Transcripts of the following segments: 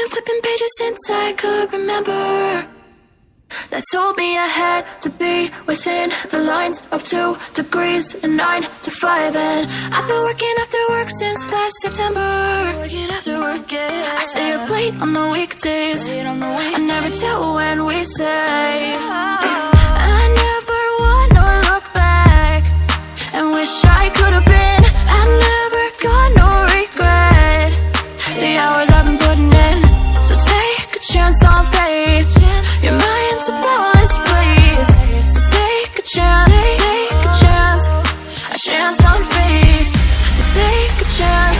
been flipping pages since I could remember. That told me I had to be within the lines of 2 degrees and 9 to 5. And I've been working after work since last September. Working after work, yeah. I stay up late on the weekdays. I never tell when we say. I never wanna look back and wish I could have been. I've never got no regret. The hours I've been putting in. So take a chance on faith. Your mind's a boundless place. So take a chance, take a chance on faith. So take a chance,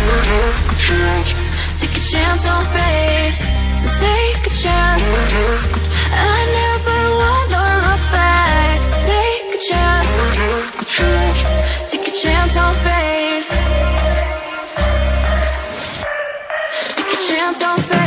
take a chance on faith. So take a chance. I never wanna look back. Take a chance, take a chance on faith. Take a chance on faith.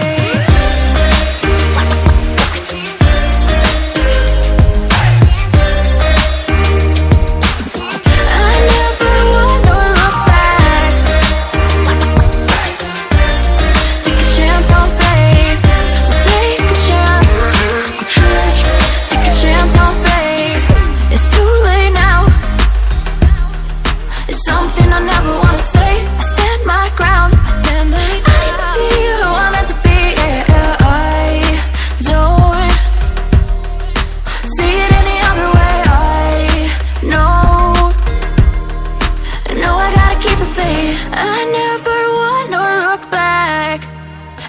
I never wanna look back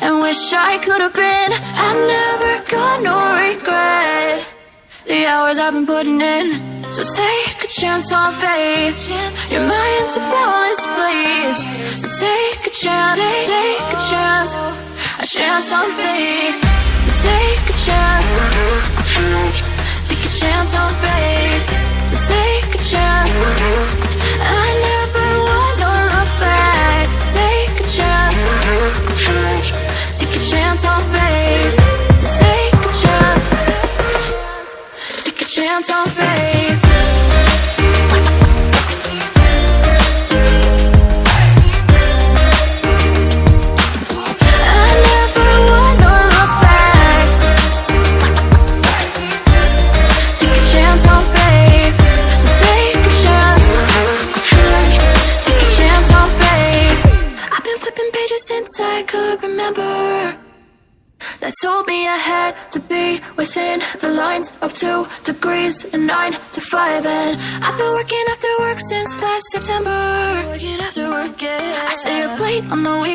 and wish I could have been. I've never got no regret. The hours I've been putting in. So take a chance on faith. Your mind's a boundless place. So take a chance, take a chance on faith. So take a chance, take a chance on faith. So take a chance. I never wanna look back. Take a chance, take a chance on faith. So take a chance, take a chance on faith. I never wanna look back. Take a chance on faith. So take a chance, take a chance on faith. I've been flipping pages since I could remember. That told me I had to be within the lines of 2 degrees and 9 to 5. And I've been working after work since last September. Working after work, yeah. I stay up late on the weekends.